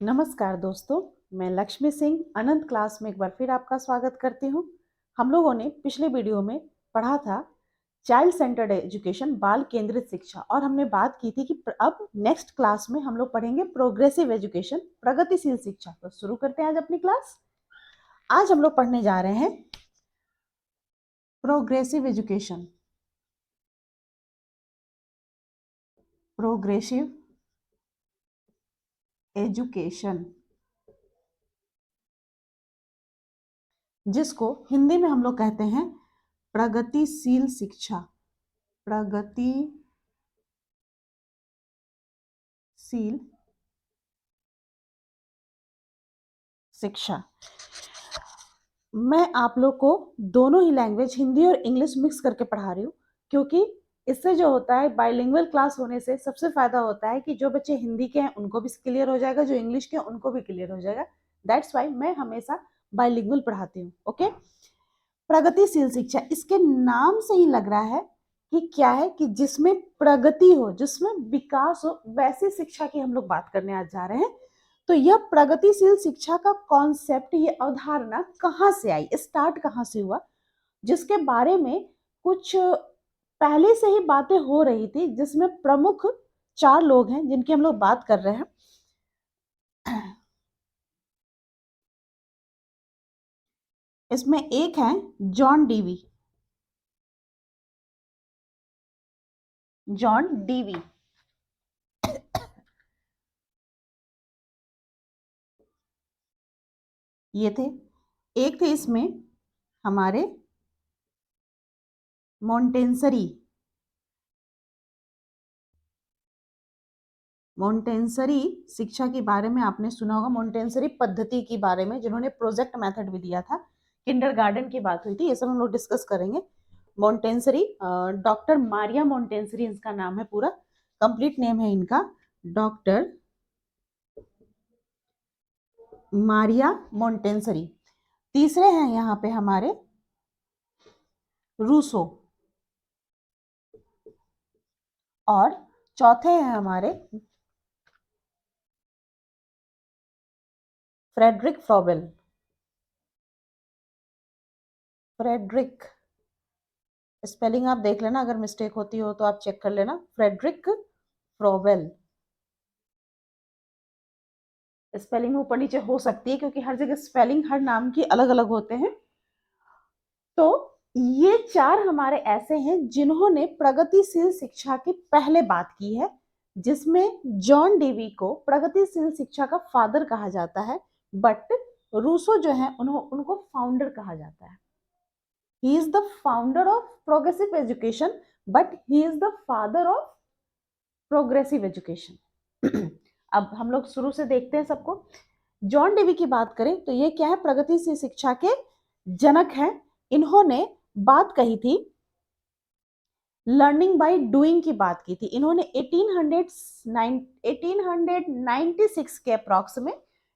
नमस्कार दोस्तों, मैं लक्ष्मी सिंह अनंत क्लास में एक बार फिर आपका स्वागत करती हूँ। हम लोगों ने पिछले वीडियो में पढ़ा था चाइल्ड सेंटर्ड एजुकेशन, बाल केंद्रित शिक्षा, और हमने बात की थी कि अब नेक्स्ट क्लास में हम लोग पढ़ेंगे प्रोग्रेसिव एजुकेशन, प्रगतिशील शिक्षा। तो शुरू करते हैं आज अपनी क्लास। आज हम लोग पढ़ने जा रहे हैं प्रोग्रेसिव एजुकेशन, प्रोग्रेसिव एजुकेशन, जिसको हिंदी में हम लोग कहते हैं प्रगतिशील शिक्षा, प्रगतिशील शिक्षा। मैं आप लोग को दोनों ही लैंग्वेज, हिंदी और इंग्लिश मिक्स करके पढ़ा रही हूँ, क्योंकि इससे जो होता है, बाइलिंगुअल क्लास होने से सबसे फायदा होता है कि जो बच्चे हिंदी के हैं उनको भी क्लियर हो जाएगा, जो इंग्लिश के हैं उनको भी क्लियर हो जाएगा। दैट्स वाई मैं हमेशा बाइलिंगुअल पढ़ाती हूँ। ओके, प्रगतिशील शिक्षा, इसके नाम से ही लग रहा है कि क्या है कि जिसमें प्रगति हो, जिसमें विकास हो, वैसी शिक्षा की हम लोग बात करने आज जा रहे हैं। तो यह प्रगतिशील शिक्षा का कॉन्सेप्ट, ये अवधारणा कहाँ से आई, स्टार्ट कहाँ से हुआ, जिसके बारे में कुछ पहले से ही बातें हो रही थी, जिसमें प्रमुख 4 लोग हैं जिनकी हम लोग बात कर रहे हैं। इसमें एक है जॉन डीवी, जॉन डीवी। ये थे। एक थे इसमें हमारे मोंटेंसरी, मोंटेंसरी शिक्षा के बारे में आपने सुना होगा, मोंटेंसरी पद्धति के बारे में, जिन्होंने प्रोजेक्ट मेथड भी दिया था। किंडरगार्टन की बात हुई थी, ये सब हम लोग डिस्कस करेंगे। मोंटेंसरी, डॉक्टर मारिया मोंटेंसरी इनका नाम है, पूरा कंप्लीट नेम है इनका डॉक्टर मारिया मोंटेंसरी। तीसरे हैं यहाँ पे हमारे रूसो, और चौथे हैं हमारे फ्रेडरिक फ्रोबेल। फ्रेडरिक, स्पेलिंग आप देख लेना, अगर मिस्टेक होती हो तो आप चेक कर लेना। फ्रेडरिक फ्रोबेल, स्पेलिंग ऊपर नीचे हो सकती है क्योंकि हर जगह स्पेलिंग हर नाम की अलग अलग होते हैं। तो ये 4 हमारे ऐसे हैं जिन्होंने प्रगतिशील शिक्षा की पहले बात की है, जिसमें जॉन डेवी को प्रगतिशील शिक्षा का फादर कहा जाता है, बट रूसो जो है उनको फाउंडर कहा जाता है। He is the founder of progressive education, but he is the father of progressive education. अब हम लोग शुरू से देखते हैं सबको। जॉन डेवी की बात करें तो ये क्या है, प्रगतिशील शिक्षा के जनक हैं। इन्होंने बात कही थी, लर्निंग बाय डूइंग की बात की थी। इन्होंने 1896 के अप्रॉक्स में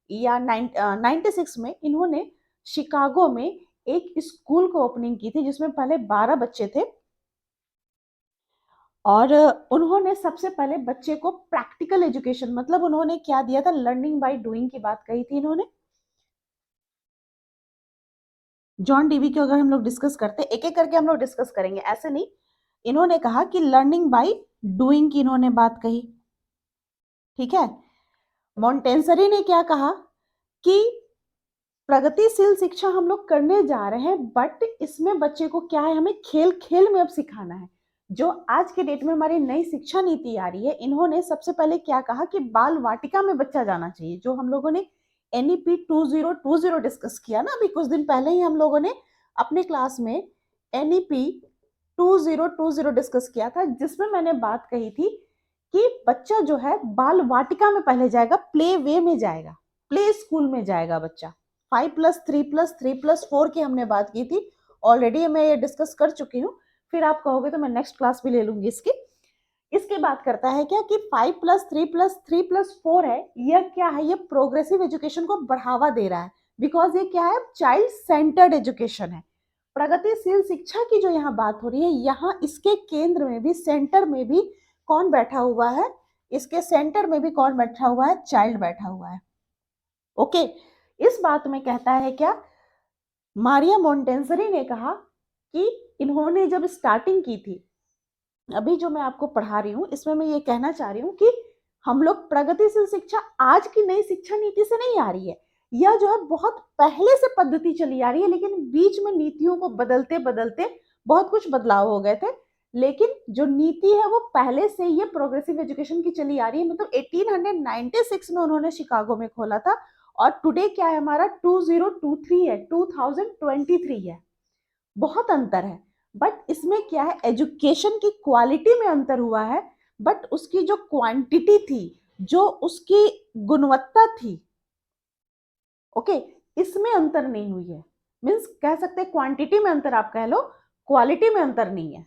या 96 में इन्होंने शिकागो में एक स्कूल को ओपनिंग की थी, जिसमें पहले 12 बच्चे थे, और उन्होंने सबसे पहले बच्चे को प्रैक्टिकल एजुकेशन, मतलब उन्होंने क्या दिया था, लर्निंग बाय डूइंग की बात कही थी इन्होंने। जॉन डीवी को अगर हम लोग डिस्कस करते, एक एक करके हम लोग डिस्कस करेंगे, ऐसे नहीं। इन्होंने कहा कि लर्निंग बाय डूइंग की इन्होंने बात कही, ठीक है। मोंटेंसरी ने क्या कहा कि प्रगतिशील शिक्षा हम लोग करने जा रहे हैं, बट इसमें बच्चे को क्या है, हमें खेल खेल में अब सिखाना है। जो आज के डेट में हमारी नई शिक्षा नीति आ रही है, इन्होंने सबसे पहले क्या कहा कि बाल वाटिका में बच्चा जाना चाहिए। जो हम लोगों ने NEP 2020 डिस्कस किया ना, अभी कुछ दिन पहले ही हम लोगों ने अपने क्लास में NEP 2020 डिस्कस किया था, जिसमें मैंने बात कही थी कि बच्चा जो है बाल वाटिका में पहले जाएगा, प्ले वे में जाएगा, प्ले स्कूल में जाएगा बच्चा। 5+3+3+4 की हमने बात की थी, ऑलरेडी मैं ये डिस्कस कर चुकी हूँ। फिर आप कहोगे तो मैं नेक्स्ट क्लास भी ले लूंगी इसकी। इसकी बात करता है क्या कि 5+3+3+4 है, यह क्या है, ये प्रोग्रेसिव एजुकेशन को बढ़ावा दे रहा है, बिकॉज ये क्या है, चाइल्ड सेंटर्ड एजुकेशन है। प्रगतिशील शिक्षा की जो यहाँ बात हो रही है, यहाँ इसके केंद्र में भी, सेंटर में भी कौन बैठा हुआ है, इसके सेंटर में भी कौन बैठा हुआ है, चाइल्ड बैठा हुआ है। ओके, इस बात में कहता है क्या, मारिया मोंटेसरी ने कहा कि इन्होंने जब स्टार्टिंग की थी, अभी जो मैं आपको पढ़ा रही हूँ इसमें मैं ये कहना चाह रही हूँ कि हम लोग प्रगतिशील शिक्षा आज की नई शिक्षा नीति से नहीं आ रही है, यह जो है बहुत पहले से पद्धति चली आ रही है, लेकिन बीच में नीतियों को बदलते बदलते बहुत कुछ बदलाव हो गए थे, लेकिन जो नीति है वो पहले से ये प्रोग्रेसिव एजुकेशन की चली आ रही है। मतलब 1896 में उन्होंने शिकागो में खोला था और टुडे क्या है हमारा 2023 है, 2023 है, बहुत अंतर है। बट इसमें क्या है, एजुकेशन की क्वालिटी में अंतर हुआ है, बट उसकी जो क्वांटिटी थी, जो उसकी गुणवत्ता थी, ओके, इसमें अंतर नहीं हुई है। मीन्स कह सकते हैं क्वांटिटी में अंतर आप कह लो, क्वालिटी में अंतर नहीं है।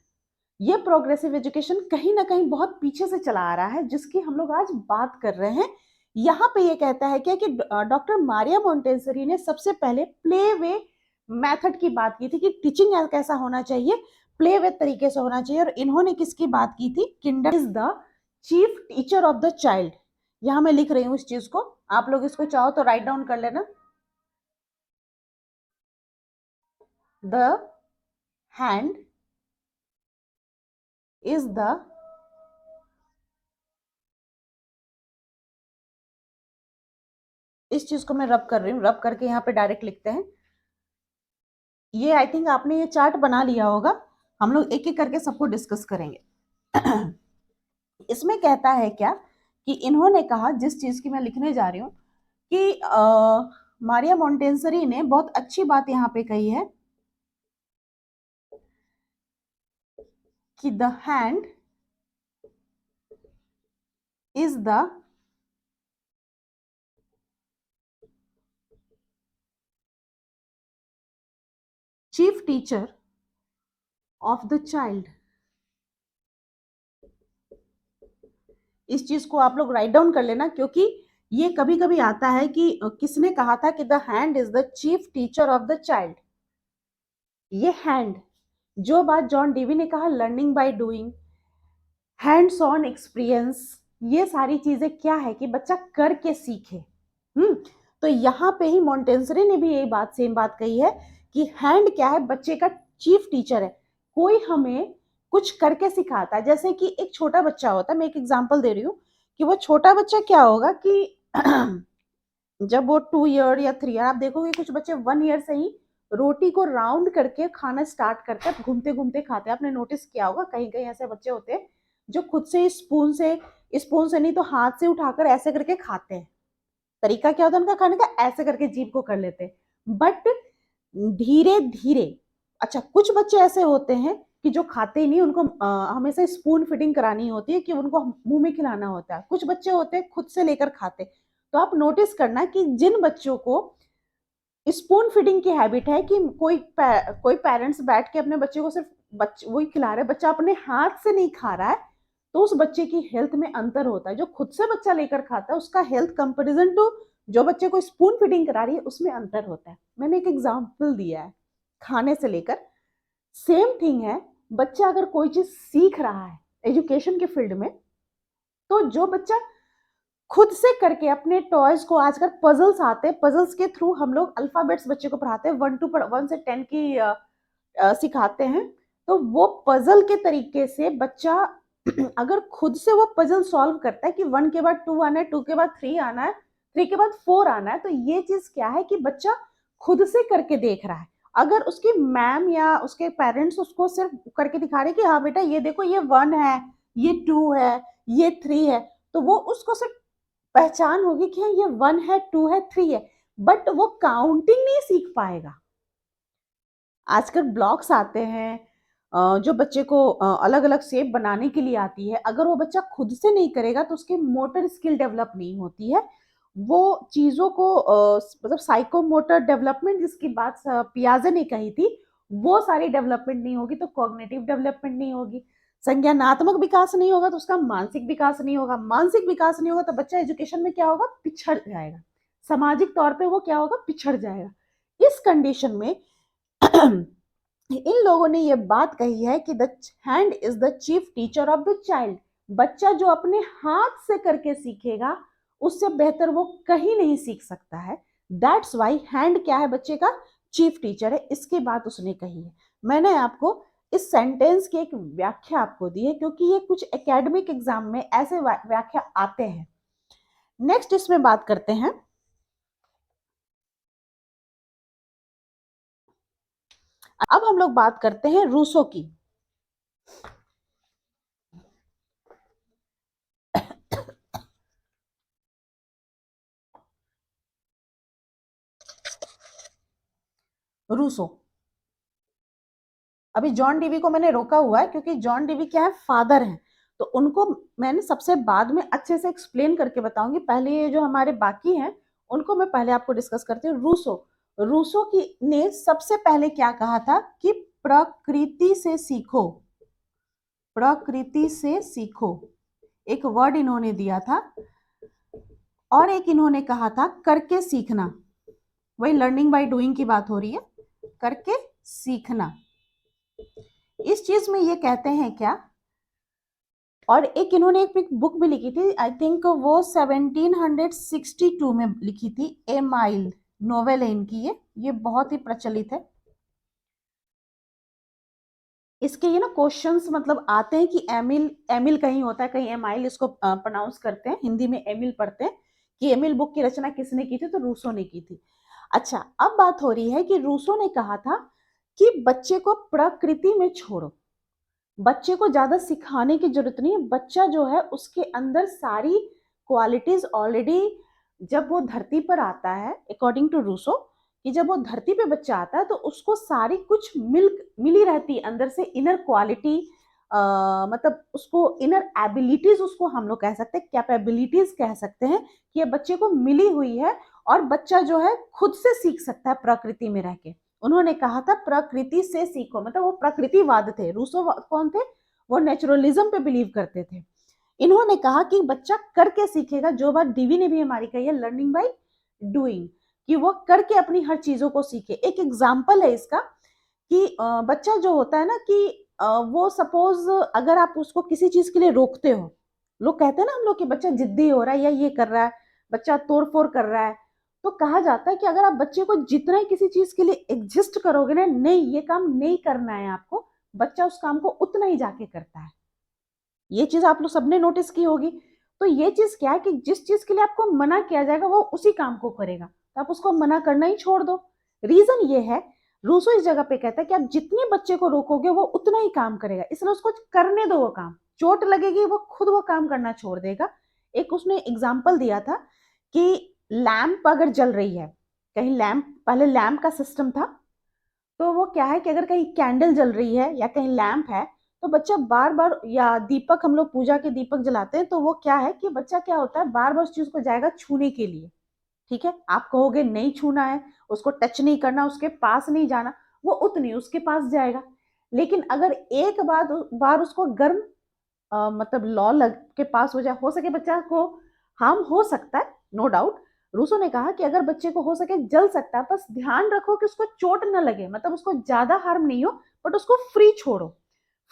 ये प्रोग्रेसिव एजुकेशन कहीं ना कहीं बहुत पीछे से चला आ रहा है, जिसकी हम लोग आज बात कर रहे हैं। यहाँ पे ये कहता है क्या कि डॉक्टर मारिया मोंटेसरी ने सबसे पहले प्ले वे मेथड की बात की थी कि टीचिंग कैसा होना चाहिए, प्ले वे तरीके से होना चाहिए। और इन्होंने किसकी बात की थी, Kinder is the chief teacher of the child. यहाँ मैं लिख रही हूँ इस चीज को, आप लोग इसको चाहो तो राइट डाउन कर लेना। द हैंड इज द इस चीज को मैं रब कर रही हूँ, रब करके यहाँ पे डायरेक्ट लिखते हैं। ये आई थिंक आपने ये चार्ट बना लिया होगा, हम लोग एक एक करके सबको डिस्कस करेंगे। इसमें कहता है क्या कि इन्होंने कहा, जिस चीज की मैं लिखने जा रही हूँ, कि मारिया मोंटेसरी ने बहुत अच्छी बात यहाँ पे कही है कि the hand is the chief teacher of the child. इस चीज को आप लोग राइट डाउन कर लेना, क्योंकि ये कभी कभी आता है कि किसने कहा था कि the hand is the chief teacher of the child. ये हैंड, जो बात जॉन डीवी ने कहा, learning by doing, hands on experience, ये सारी चीजें क्या है कि बच्चा करके सीखे। तो यहाँ पे ही मोंटेसरी ने भी यही बात, सेम बात कही है कि हैंड क्या है, बच्चे का चीफ टीचर है। कोई हमें कुछ करके सिखाता है, जैसे कि एक छोटा बच्चा होता है, मैं एक एग्जांपल दे रही हूँ कि वो छोटा बच्चा क्या होगा कि जब वो 2 ईयर या 3 ईयर, आप देखोगे कुछ बच्चे 1 ईयर से ही रोटी को राउंड करके खाना स्टार्ट करते हैं, घूमते घूमते खाते हैं। आपने नोटिस किया होगा कहीं कहीं ऐसे बच्चे होते हैं जो खुद से स्पून से नहीं तो हाथ से उठाकर ऐसे करके खाते हैं। तरीका क्या होता है उनका खाने का, ऐसे करके जीभ को कर लेते हैं। बट धीरे धीरे, अच्छा कुछ बच्चे ऐसे होते हैं कि जो खाते ही नहीं, उनको हमेशा स्पून फीडिंग करानी होती है कि उनको मुंह में खिलाना होता है। कुछ बच्चे होते हैं खुद से लेकर खाते। तो आप नोटिस करना कि जिन बच्चों को स्पून फीडिंग की हैबिट है, कि कोई पेरेंट्स बैठ के अपने बच्चे को सिर्फ वही खिला रहे, बच्चा अपने हाथ से नहीं खा रहा है, तो उस बच्चे की हेल्थ में अंतर होता है। जो खुद से बच्चा लेकर खाता है उसका हेल्थ कंपैरिजन टू जो बच्चे को स्पून फीडिंग करा रही है उसमें अंतर होता है। मैंने एक एग्जांपल दिया है खाने से लेकर। सेम थिंग है, बच्चा अगर कोई चीज सीख रहा है एजुकेशन के फील्ड में, तो जो बच्चा खुद से करके अपने टॉयज को, आजकल पजल्स आते हैं, पजल्स के थ्रू हम लोग अल्फाबेट्स बच्चे को पढ़ाते हैं, 1 से 10 की सिखाते हैं। तो वो पजल के तरीके से बच्चा अगर खुद से वो पजल सॉल्व करता है कि 1 के बाद 2 आना है, 2 के बाद 3 आना है, 3 के बाद 4 आना है, तो ये चीज क्या है कि बच्चा खुद से करके देख रहा है। अगर उसकी मैम या उसके पेरेंट्स उसको सिर्फ करके दिखा रहे कि हाँ बेटा ये देखो, ये 1 है, ये 2 है, ये 3 है, तो वो उसको सिर्फ पहचान होगी कि हाँ ये 1 है, 2 है, 3 है, बट वो काउंटिंग नहीं सीख पाएगा। आजकल ब्लॉक्स आते हैं जो बच्चे को अलग अलग शेप बनाने के लिए आती है, अगर वो बच्चा खुद से नहीं करेगा तो उसकी मोटर स्किल डेवलप नहीं होती है। वो चीजों को मतलब साइकोमोटर डेवलपमेंट जिसकी बात पियाजे ने कही थी, वो सारी डेवलपमेंट नहीं होगी तो कॉग्निटिव डेवलपमेंट नहीं होगी, संज्ञानात्मक विकास नहीं होगा तो उसका मानसिक विकास नहीं होगा, मानसिक विकास नहीं होगा तो बच्चा एजुकेशन में क्या होगा, पिछड़ जाएगा, सामाजिक तौर पे वो क्या होगा, पिछड़ जाएगा। इस कंडीशन में इन लोगों ने ये बात कही है कि the hand is the chief teacher of the child. बच्चा जो अपने हाथ से करके सीखेगा उससे बेहतर वो कहीं नहीं सीख सकता है। दैट्स वाई हैंड क्या है बच्चे का, चीफ टीचर है। इसकी बात उसने कही है। मैंने आपको इस सेंटेंस की एक व्याख्या आपको दी है, क्योंकि ये कुछ एकेडमिक एग्जाम में ऐसे व्याख्या आते हैं। नेक्स्ट इसमें बात करते हैं, अब हम लोग बात करते हैं रूसो की। रूसो, अभी जॉन डीवी को मैंने रोका हुआ है क्योंकि जॉन डीवी क्या है, फादर हैं, तो उनको मैंने सबसे बाद में अच्छे से एक्सप्लेन करके बताऊंगी। पहले ये जो हमारे बाकी हैं उनको मैं पहले आपको डिस्कस करती हूँ। रूसो, रूसो की ने सबसे पहले क्या कहा था कि प्रकृति से सीखो, प्रकृति से सीखो, एक वर्ड इन्होंने दिया था। और एक इन्होंने कहा था करके सीखना, वही लर्निंग बाय डूइंग की बात हो रही है, करके सीखना। इस चीज में ये कहते हैं क्या, और एक इन्होंने एक बुक भी लिखी थी, आई थिंक वो 1762 में लिखी थी, ए माइल नोवेल है इनकी, ये बहुत ही प्रचलित है। इसके ये ना क्वेश्चंस मतलब आते हैं कि एमिल, एमिल कहीं होता है, कहीं एमाइल इसको प्रोनाउंस करते हैं, हिंदी में एमिल पढ़ते हैं, कि एमिल बुक की रचना किसने की थी, तो रूसो ने की थी। अच्छा, अब बात हो रही है कि रूसो ने कहा था कि बच्चे को प्रकृति में छोड़ो, बच्चे को ज्यादा सिखाने की जरूरत नहीं है, बच्चा जो है उसके अंदर सारी क्वालिटीज ऑलरेडी, जब वो धरती पर आता है, अकॉर्डिंग टू रूसो, कि जब वो धरती पे बच्चा आता है तो उसको सारी कुछ मिली रहती है अंदर से, इनर क्वालिटी, मतलब उसको इनर एबिलिटीज, उसको हम लोग कह सकते हैं, कैपेबिलिटीज कह सकते हैं, कि ये बच्चे को मिली हुई है, और बच्चा जो है खुद से सीख सकता है प्रकृति में रह के। उन्होंने कहा था प्रकृति से सीखो, मतलब वो प्रकृतिवाद थे। रूसो कौन थे, वो नेचुरलिज्म पे बिलीव करते थे। इन्होंने कहा कि बच्चा करके सीखेगा, जो बात डीवी ने भी हमारी कही है, लर्निंग बाय डूइंग, कि वो करके अपनी हर चीजों को सीखे। एक एग्जाम्पल है इसका कि बच्चा जो होता है ना, कि वो सपोज अगर आप उसको किसी चीज के लिए रोकते हो, लोग कहते हैं ना हम लोग कि बच्चा जिद्दी हो रहा है या ये कर रहा है, बच्चा तोड़ फोड़ कर रहा है, तो कहा जाता है कि अगर आप बच्चे को जितना ही किसी चीज के लिए एग्जिस्ट करोगे ना, नहीं ये काम नहीं करना है आपको, बच्चा उस काम को उतना ही जाके करता है। ये चीज आप लोग सबने नोटिस की होगी। तो ये चीज क्या है कि जिस चीज के लिए आपको मना किया जाएगा वो उसी काम को करेगा, तो आप उसको मना करना ही छोड़ दो। रीजन ये है, रूसो इस जगह पे कहता है कि आप जितने बच्चे को रोकोगे वो उतना ही काम करेगा, इसलिए उसको करने दो वो काम, चोट लगेगी वो खुद वो काम करना छोड़ देगा। एक उसने एग्जाम्पल दिया था कि लैंप अगर जल रही है, कहीं लैंप, पहले लैंप का सिस्टम था, तो वो क्या है कि अगर कहीं कैंडल जल रही है या कहीं लैंप है, तो बच्चा बार बार, या दीपक, हम लोग पूजा के दीपक जलाते हैं, तो वो क्या है कि बच्चा क्या होता है, बार बार उस चीज को जाएगा छूने के लिए। ठीक है, आप कहोगे नहीं छूना है, उसको टच नहीं करना, उसके पास नहीं जाना, वो उतनी उसके पास जाएगा। लेकिन अगर एक बार उसको गर्म, मतलब लॉ लग के पास हो सके बच्चा को हार्म हो सकता है, नो डाउट। रूसो ने कहा कि अगर बच्चे को हो सके जल सकता है, बस ध्यान रखो कि उसको चोट न लगे, मतलब उसको ज्यादा हार्म नहीं हो, बट उसको फ्री छोड़ो।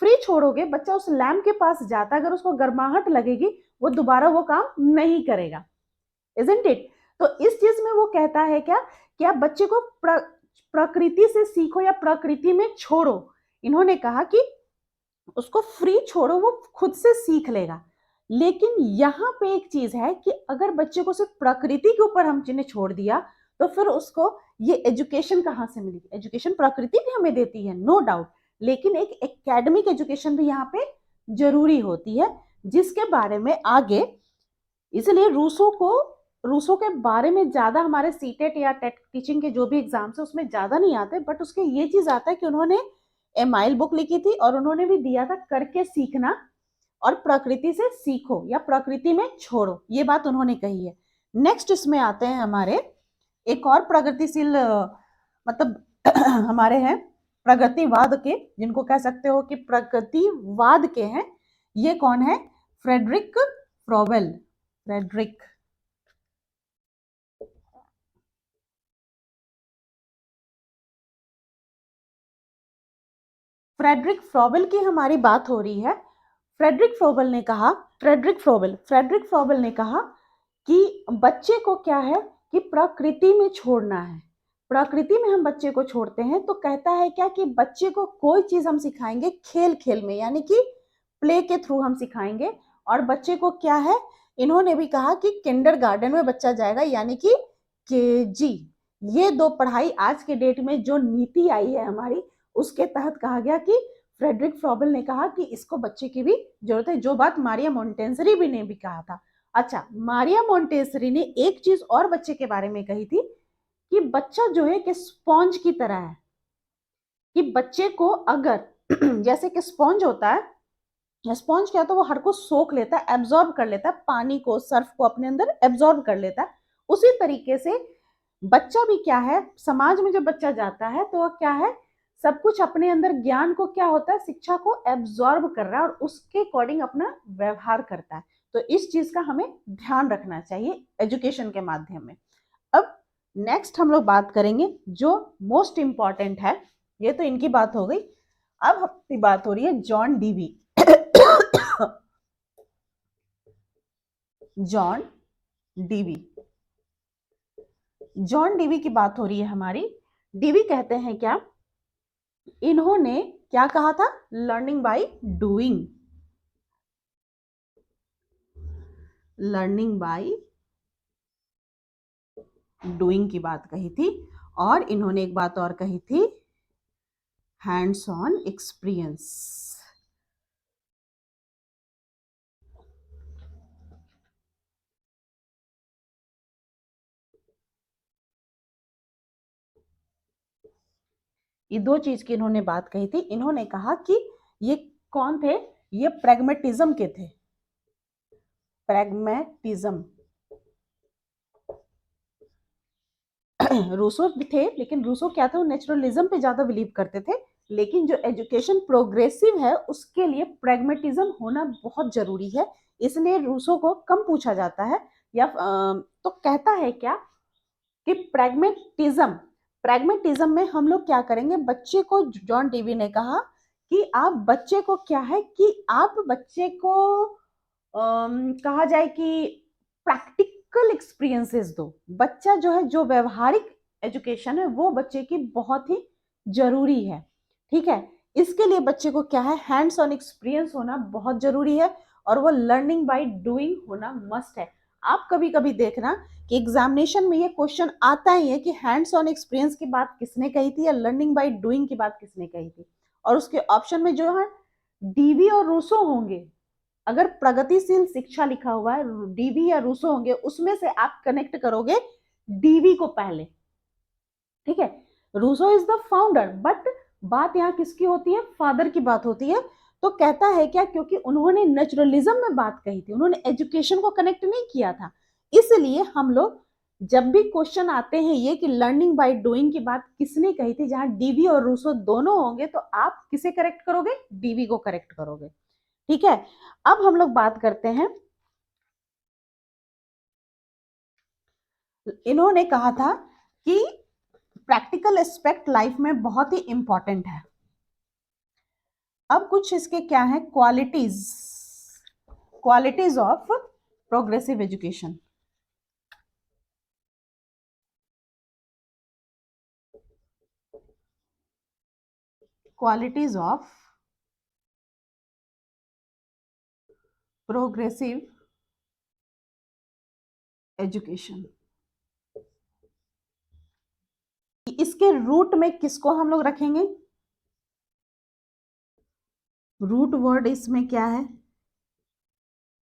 फ्री छोड़ोगे, बच्चा उस लैम्प के पास जाता है, अगर उसको गर्माहट लगेगी वो दोबारा वो काम नहीं करेगा, इजंट इट। तो इस चीज में वो कहता है क्या, कि आप बच्चे को प्रकृति से सीखो या प्रकृति में छोड़ो। इन्होंने कहा कि उसको फ्री छोड़ो, वो खुद से सीख लेगा। लेकिन यहाँ पे एक चीज है कि अगर बच्चे को सिर्फ प्रकृति के ऊपर हमने छोड़ दिया, तो फिर उसको ये एजुकेशन कहाँ से मिलेगी, एजुकेशन प्रकृति भी हमें देती है, नो डाउट, लेकिन एक एकेडमिक एजुकेशन भी यहाँ पे जरूरी होती है, जिसके बारे में आगे, इसलिए रूसो के बारे में ज्यादा हमारे सीटेट या टेट टीचिंग के जो भी एग्जाम्स है उसमें ज्यादा नहीं आते, बट उसके ये चीज आता है कि उन्होंने एमाइल बुक लिखी थी, और उन्होंने भी दिया था करके सीखना, और प्रकृति से सीखो या प्रकृति में छोड़ो, ये बात उन्होंने कही है। नेक्स्ट इसमें आते हैं हमारे एक और प्रगतिशील, मतलब हमारे हैं प्रगतिवाद के, जिनको कह सकते हो कि प्रगतिवाद के हैं, ये कौन है, Frederick Froebel. Frederick Frederick Froebel की हमारी बात हो रही है। फ्रेडरिक फ्रोबेल ने कहा, फ्रेडरिक फ्रोबेल ने कहा कि बच्चे को क्या है कि प्रकृति में छोड़ना है। प्रकृति में हम बच्चे को छोड़ते हैं तो कहता है क्या कि बच्चे को कोई चीज हम सिखाएंगे खेल खेल में, यानी कि प्ले के थ्रू हम सिखाएंगे। और बच्चे को क्या है, इन्होंने भी कहा कि किंडरगार्टन में बच्चा जाएगा, यानी कि केजी। ये दो पढ़ाई आज के डेट में जो नीति आई है हमारी, उसके तहत कहा गया कि फ्रेडरिक फ्रॉबल ने कहा कि इसको बच्चे की भी जरूरत है, जो बात मारिया मोंटेसरी भी ने भी कहा था। अच्छा, मारिया मोंटेसरी ने एक चीज और बच्चे के बारे में कही थी कि बच्चा जो है कि स्पॉन्ज की तरह है, कि बच्चे को अगर जैसे कि स्पॉन्ज होता है, स्पॉन्ज क्या, तो वो हर को सोख लेता है, एब्जॉर्ब कर लेता है, पानी को सर्फ को अपने अंदर एब्जॉर्ब कर लेता है। उसी तरीके से बच्चा भी क्या है, समाज में जब बच्चा जाता है तो वह क्या है, सब कुछ अपने अंदर ज्ञान को क्या होता है, शिक्षा को एब्जॉर्ब कर रहा है और उसके अकॉर्डिंग अपना व्यवहार करता है। तो इस चीज का हमें ध्यान रखना चाहिए एजुकेशन के माध्यम में। अब नेक्स्ट हम लोग बात करेंगे जो मोस्ट इंपॉर्टेंट है, ये तो इनकी बात हो गई। अब हमारी बात हो रही है John Dewey. John Dewey, John Dewey की बात हो रही है हमारी। डीवी कहते हैं क्या, इन्होंने क्या कहा था, learning by doing, learning by doing की बात कही थी। और इन्होंने एक बात और कही थी, हैंड्स ऑन एक्सपीरियंस। ये दो चीज की इन्होंने बात कही थी। इन्होंने कहा कि ये कौन थे, ये प्रैग्मेटिज्म के थे, प्रैग्मेटिज्म। रूसो भी थे, लेकिन रूसो क्या था, वो नेचुरलिज्म पे ज्यादा बिलीव करते थे। लेकिन जो एजुकेशन प्रोग्रेसिव है उसके लिए प्रैग्मेटिज्म होना बहुत जरूरी है, इसलिए रूसो को कम पूछा जाता है। या तो कहता है क्या कि प्रैग्मेटिज्म, प्रैग्मेटिज्म में हम लोग क्या करेंगे, बच्चे को, जॉन डीवी ने कहा कि आप बच्चे को क्या है कि आप बच्चे को कहा जाए कि प्रैक्टिकल एक्सपीरियंसेस दो। बच्चा जो है, जो व्यवहारिक एजुकेशन है वो बच्चे की बहुत ही जरूरी है। ठीक है, इसके लिए बच्चे को क्या है, हैंड्स ऑन एक्सपीरियंस होना बहुत जरूरी है, और वो लर्निंग बाय डूइंग होना मस्ट है। आप कभी कभी देखना कि एग्जामिनेशन में ये क्वेश्चन आता ही है कि हैंड्स ऑन एक्सपीरियंस की बात किसने कही थी या लर्निंग बाय डूइंग की बात किसने कही थी, और उसके ऑप्शन में जो है डीवी और रूसो होंगे। अगर प्रगतिशील शिक्षा लिखा हुआ है, डीवी या रूसो होंगे, उसमें से आप कनेक्ट करोगे डीवी को पहले। ठीक है, Rousseau is the founder, but बात यहाँ किसकी होती है, फादर की बात होती है। तो कहता है क्या, क्योंकि उन्होंने नेचुरलिज्म में बात कही थी, उन्होंने एजुकेशन को कनेक्ट नहीं किया था, इसलिए हम लोग जब भी क्वेश्चन आते हैं ये कि लर्निंग बाय डूइंग की बात किसने कही थी, जहां डीवी और रूसो दोनों होंगे, तो आप किसे करेक्ट करोगे, डीवी को करेक्ट करोगे। ठीक है, अब हम लोग बात करते हैं, इन्होंने कहा था कि प्रैक्टिकल एस्पेक्ट लाइफ में बहुत ही इंपॉर्टेंट है। अब कुछ इसके क्या है, qualities, qualities of progressive education. Qualities of progressive education. इसके रूट में किसको हम लोग रखेंगे, रूट वर्ड इसमें क्या है,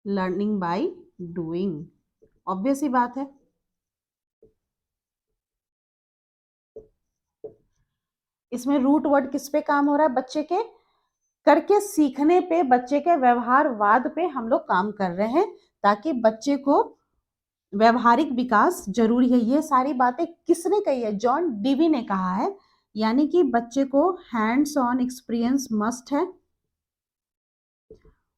लर्निंग बाय डूइंग, ऑब्वियस ही बात है। इसमें रूट वर्ड किस पे काम हो रहा है, बच्चे के करके सीखने पे, बच्चे के व्यवहारवाद पे हम लोग काम कर रहे हैं, ताकि बच्चे को व्यवहारिक विकास जरूरी है। ये सारी बातें किसने कही है, जॉन डीवी ने कहा है, यानी कि बच्चे को हैंड्स ऑन एक्सपीरियंस मस्ट है।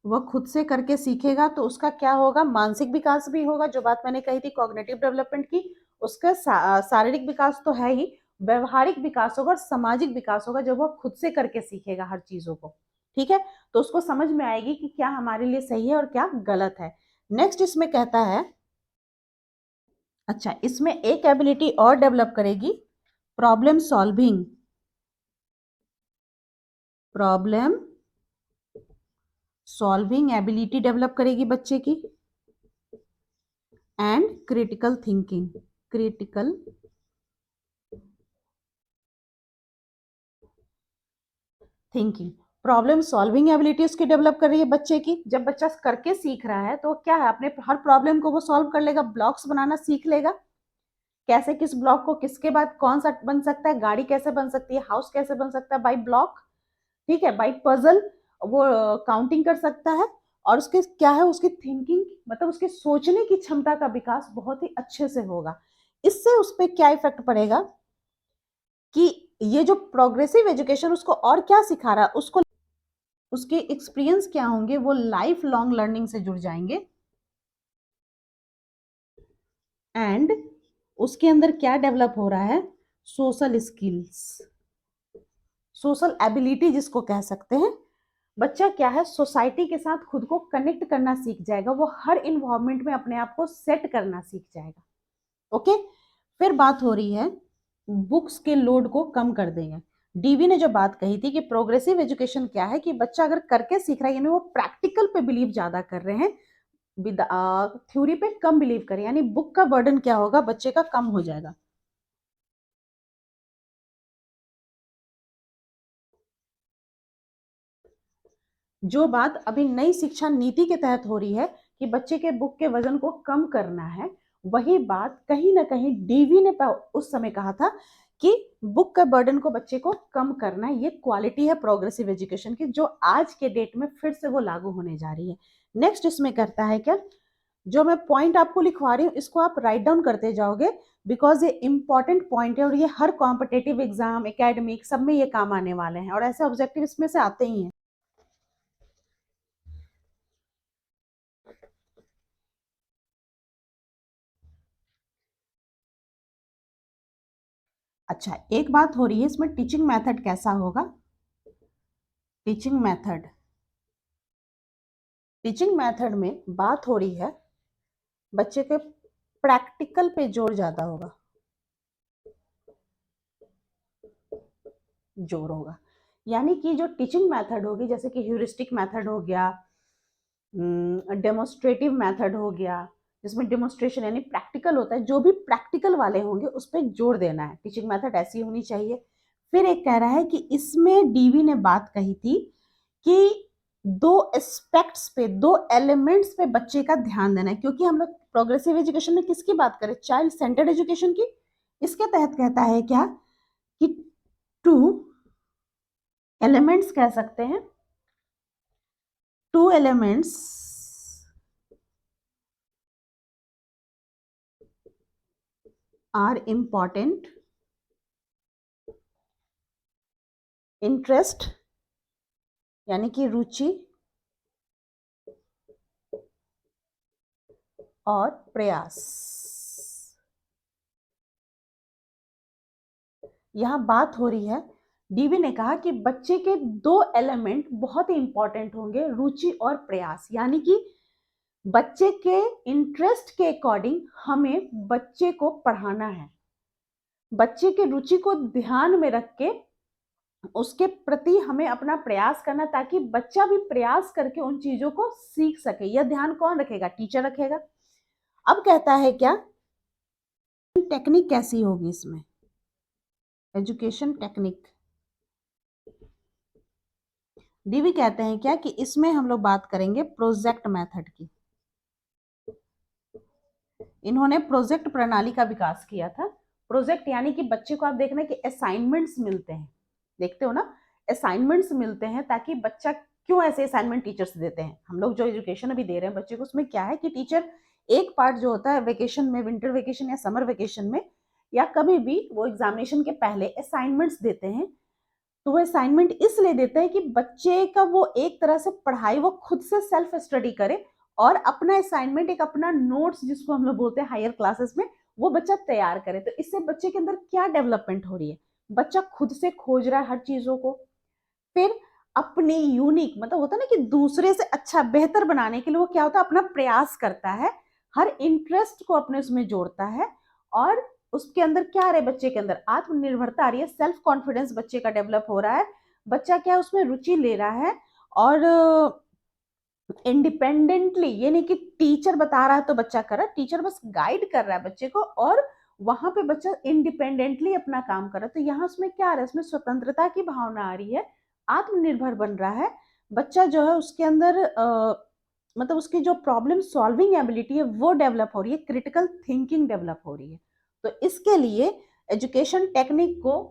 वह खुद से करके सीखेगा तो उसका क्या होगा, मानसिक विकास भी होगा, जो बात मैंने कही थी कॉग्निटिव डेवलपमेंट की। उसका शारीरिक विकास तो है ही, व्यवहारिक विकास होगा और सामाजिक विकास होगा, जब वह खुद से करके सीखेगा हर चीजों को। ठीक है, तो उसको समझ में आएगी कि क्या हमारे लिए सही है और क्या गलत है। नेक्स्ट इसमें कहता है अच्छा, इसमें एक एबिलिटी और डेवलप करेगी, problem solving, problem solving ability develop करेगी बच्चे की, and critical thinking, critical thinking, problem solving ability उसकी डेवलप कर रही है बच्चे की। जब बच्चा करके सीख रहा है तो क्या है, अपने हर प्रॉब्लम को वो सॉल्व कर लेगा, ब्लॉक्स बनाना सीख लेगा, कैसे किस ब्लॉक को किसके बाद कौन सा बन सकता है, गाड़ी कैसे बन सकती है, हाउस कैसे बन सकता है, बाई ब्लॉक, ठीक है, बाई पजल वो काउंटिंग कर सकता है। और उसके क्या है, उसकी थिंकिंग मतलब उसके सोचने की क्षमता का विकास बहुत ही अच्छे से होगा। इससे उस पर क्या इफेक्ट पड़ेगा कि ये जो प्रोग्रेसिव एजुकेशन उसको और क्या सिखा रहा है, उसको उसके एक्सपीरियंस क्या होंगे, वो लाइफ लॉन्ग लर्निंग से जुड़ जाएंगे। एंड उसके अंदर क्या डेवलप हो रहा है, सोशल स्किल्स, सोशल एबिलिटी जिसको कह सकते हैं। बच्चा क्या है, सोसाइटी के साथ खुद को कनेक्ट करना सीख जाएगा, वो हर इन्वायरमेंट में अपने आप को सेट करना सीख जाएगा। ओके, फिर बात हो रही है बुक्स के लोड को कम कर देंगे। डीवी ने जो बात कही थी कि प्रोग्रेसिव एजुकेशन क्या है, कि बच्चा अगर करके सीख रहा है, यानी वो प्रैक्टिकल पे बिलीव ज्यादा कर रहे हैं, थ्योरी पे कम बिलीव करें, यानी बुक का बर्डन क्या होगा, बच्चे का कम हो जाएगा। जो बात अभी नई शिक्षा नीति के तहत हो रही है कि बच्चे के बुक के वजन को कम करना है, वही बात कहीं ना कहीं डीवी ने उस समय कहा था कि बुक का बर्डन को बच्चे को कम करना है। ये क्वालिटी है प्रोग्रेसिव एजुकेशन की, जो आज के डेट में फिर से वो लागू होने जा रही है। नेक्स्ट इसमें करता है क्या, जो मैं पॉइंट आपको लिखवा रही हूँ इसको आप राइट डाउन करते जाओगे, बिकॉज ये इंपॉर्टेंट पॉइंट है और ये हर कॉम्पिटेटिव एग्जाम, एकेडमिक सब में ये काम आने वाले हैं, और ऐसे ऑब्जेक्टिव इसमें से आते ही हैं। अच्छा, एक बात हो रही है इसमें, टीचिंग मेथड कैसा होगा, टीचिंग मेथड, टीचिंग मेथड में बात हो रही है बच्चे के प्रैक्टिकल पे जोर ज्यादा होगा, जोर होगा। यानी कि जो टीचिंग मेथड होगी, जैसे कि ह्यूरिस्टिक मेथड हो गया, डेमोस्ट्रेटिव मेथड हो गया, जिसमें डेमोस्ट्रेशन यानी प्रैक्टिकल होता है, जो भी प्रैक्टिकल वाले होंगे उस पर जोर देना है, टीचिंग मेथड ऐसी होनी चाहिए। फिर एक कह रहा है कि इसमें डीवी ने बात कही थी कि दो एस्पेक्ट्स पे, दो एलिमेंट्स पे बच्चे का ध्यान देना है, क्योंकि हम लोग प्रोग्रेसिव एजुकेशन में किसकी बात करें, चाइल्ड सेंटर्ड एजुकेशन की। इसके तहत कहता है क्या कि टू एलिमेंट्स कह सकते हैं, two elements are important, interest यानी कि रुचि और प्रयास। यहां बात हो रही है, डीवी ने कहा कि बच्चे के दो एलिमेंट बहुत ही इंपॉर्टेंट होंगे, रुचि और प्रयास, यानी कि बच्चे के इंटरेस्ट के अकॉर्डिंग हमें बच्चे को पढ़ाना है, बच्चे के रुचि को ध्यान में रख के उसके प्रति हमें अपना प्रयास करना, ताकि बच्चा भी प्रयास करके उन चीजों को सीख सके। यह ध्यान कौन रखेगा, टीचर रखेगा। अब कहता है क्या, टेक्निक कैसी होगी इसमें, एजुकेशन टेक्निक, डीवी कहते हैं क्या कि इसमें हम लोग बात करेंगे प्रोजेक्ट मेथड की। इन्होंने प्रोजेक्ट प्रणाली का विकास किया था। प्रोजेक्ट यानी कि बच्चे को आप देखना कि असाइनमेंट्स मिलते हैं, देखते हो ना, असाइनमेंट्स मिलते हैं, ताकि बच्चा, क्यों ऐसे असाइनमेंट टीचर्स देते हैं, हम लोग जो एजुकेशन अभी दे रहे हैं बच्चे को, उसमें क्या है कि टीचर एक पार्ट जो होता है वेकेशन में, विंटर वेकेशन या समर वेकेशन में, या कभी भी वो एग्जामिनेशन के पहले असाइनमेंट्स देते हैं। तो वो असाइनमेंट इसलिए देते हैं कि बच्चे का वो एक तरह से पढ़ाई वो खुद से सेल्फ स्टडी करे, और अपना असाइनमेंट, एक अपना नोट्स जिसको हम लोग बोलते हैं हायर क्लासेस में, वो बच्चा तैयार करे। तो इससे बच्चे के अंदर क्या डेवलपमेंट हो रही है, बच्चा खुद से खोज रहा है हर चीजों को। फिर अपनी यूनिक, मतलब होता है ना कि दूसरे से अच्छा बेहतर बनाने के लिए वो क्या होता है, अपना प्रयास करता है, हर इंटरेस्ट को अपने उसमें जोड़ता है और उसके अंदर क्या आ रहा है, बच्चे के अंदर आत्मनिर्भरता आ रही है, सेल्फ कॉन्फिडेंस बच्चे का डेवलप हो रहा है, बच्चा क्या है उसमें रुचि ले रहा है और इंडिपेंडेंटली, ये नहीं कि टीचर बता रहा है तो बच्चा कर रहा है, टीचर बस गाइड कर रहा है बच्चे को और वहां पे बच्चा इंडिपेंडेंटली अपना काम कर रहा है। तो यहाँ उसमें क्या आ रहा है, इसमें स्वतंत्रता की भावना आ रही है, आत्मनिर्भर बन रहा है बच्चा, जो है उसके अंदर मतलब उसकी जो प्रॉब्लम सॉल्विंग एबिलिटी है वो डेवलप हो रही है, क्रिटिकल थिंकिंग डेवलप हो रही है। तो इसके लिए एजुकेशन टेक्निक को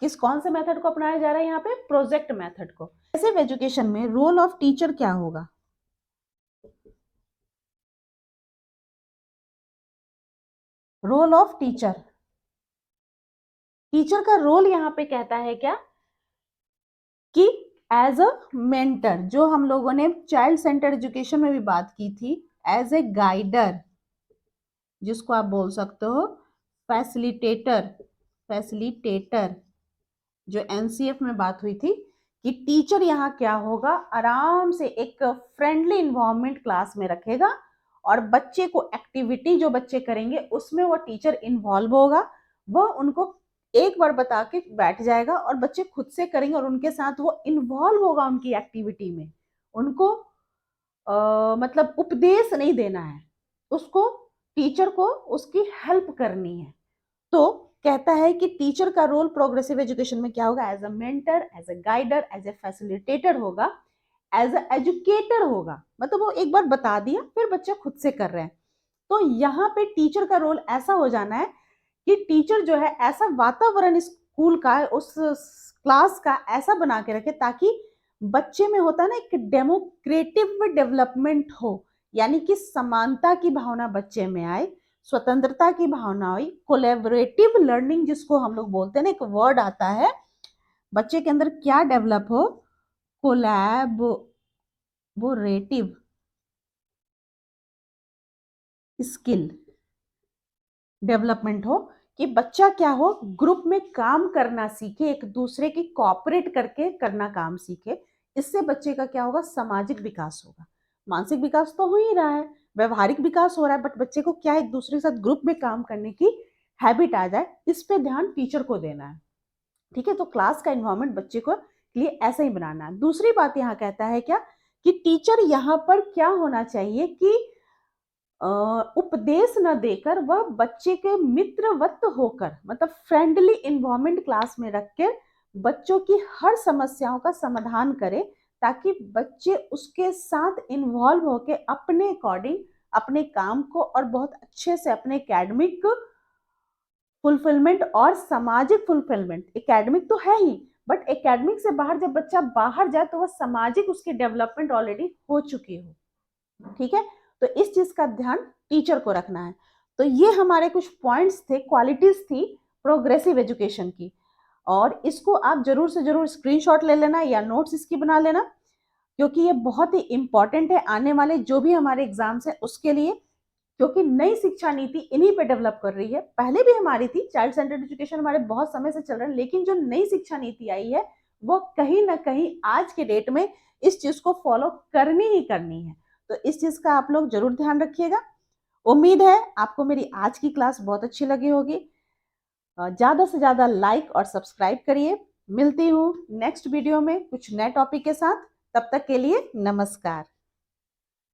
कौन से मेथड को अपनाया जा रहा है यहाँ पे, प्रोजेक्ट मेथड को। ऐसे एजुकेशन में रोल ऑफ टीचर क्या होगा, रोल ऑफ टीचर, टीचर का रोल यहाँ पे कहता है क्या कि एज अ मेंटर, जो हम लोगों ने चाइल्ड सेंटर एजुकेशन में भी बात की थी, एज ए गाइडर, जिसको आप बोल सकते हो फैसिलिटेटर, फैसिलिटेटर, जो एनसीएफ में बात हुई थी कि टीचर यहाँ क्या होगा, आराम से एक फ्रेंडली इन्वायरमेंट क्लास में रखेगा और बच्चे को एक्टिविटी जो बच्चे करेंगे उसमें वो टीचर इन्वॉल्व होगा, वह उनको एक बार बता के बैठ जाएगा और बच्चे खुद से करेंगे और उनके साथ वो इन्वॉल्व होगा उनकी एक्टिविटी में। उनको मतलब उपदेश नहीं देना है, उसको टीचर को उसकी हेल्प करनी है। तो कहता है कि टीचर का रोल प्रोग्रेसिव एजुकेशन में क्या होगा, as a mentor, as a guider, as a facilitator होगा, एज अ एजुकेटर होगा, मतलब वो एक बार बता दिया फिर बच्चा खुद से कर रहे हैं। तो यहाँ पे टीचर का रोल ऐसा हो जाना है कि टीचर जो है ऐसा वातावरण स्कूल का, उस क्लास का ऐसा बना के रखे ताकि बच्चे में होता है ना एक डेमोक्रेटिव डेवलपमेंट हो, यानी कि समानता की भावना बच्चे में आए, स्वतंत्रता की भावना आई, कोलैबोरेटिव लर्निंग जिसको हम लोग बोलते हैं ना, एक वर्ड आता है, बच्चे के अंदर क्या डेवलप हो, कोलैबोरेटिव स्किल डेवलपमेंट हो, कि बच्चा क्या हो, ग्रुप में काम करना सीखे, एक दूसरे की कोऑपरेट करके करना काम सीखे। इससे बच्चे का क्या होगा, सामाजिक विकास होगा, मानसिक विकास तो हो ही रहा है, व्यवहारिक विकास हो रहा है, बट बच्चे को क्या एक दूसरे के साथ ग्रुप में काम करने की हैबिट आ जाए, इस पे ध्यान टीचर को देना है। ठीक है, तो क्लास का इन्वायरमेंट बच्चे को लिए ऐसा ही बनाना है। दूसरी बात यहाँ कहता है क्या कि टीचर यहाँ पर क्या होना चाहिए कि उपदेश न देकर वह बच्चे के मित्रवत होकर, मतलब फ्रेंडली इन्वायरमेंट क्लास में रख के बच्चों की हर समस्याओं का समाधान करे, ताकि बच्चे उसके साथ इन्वॉल्व होके अपने अकॉर्डिंग अपने काम को और बहुत अच्छे से अपने एकेडमिक फुलफिलमेंट और सामाजिक फुलफिलमेंट, एकेडमिक तो है ही बट एकेडमिक से बाहर जब बच्चा बाहर जाए तो वह सामाजिक उसकी डेवलपमेंट ऑलरेडी हो चुकी हो। ठीक है, तो इस चीज का ध्यान टीचर को रखना है। तो ये हमारे कुछ पॉइंट्स थे, क्वालिटीज थी प्रोग्रेसिव एजुकेशन की, और इसको आप जरूर से जरूर स्क्रीनशॉट ले लेना या नोट्स इसकी बना लेना, क्योंकि ये बहुत ही इंपॉर्टेंट है आने वाले जो भी हमारे एग्जाम्स हैं उसके लिए, क्योंकि नई शिक्षा नीति इन्हीं पे डेवलप कर रही है। पहले भी हमारी थी, चाइल्ड सेंटर्ड एजुकेशन हमारे बहुत समय से चल रहा है, लेकिन जो नई शिक्षा नीति आई है वो कहीं ना कहीं आज के डेट में इस चीज को फॉलो करनी ही करनी है। तो इस चीज का आप लोग जरूर ध्यान रखिएगा। उम्मीद है आपको मेरी आज की क्लास बहुत अच्छी लगी होगी। ज्यादा से ज्यादा लाइक और सब्सक्राइब करिए। मिलती हूँ नेक्स्ट वीडियो में कुछ नए टॉपिक के साथ, तब तक के लिए नमस्कार।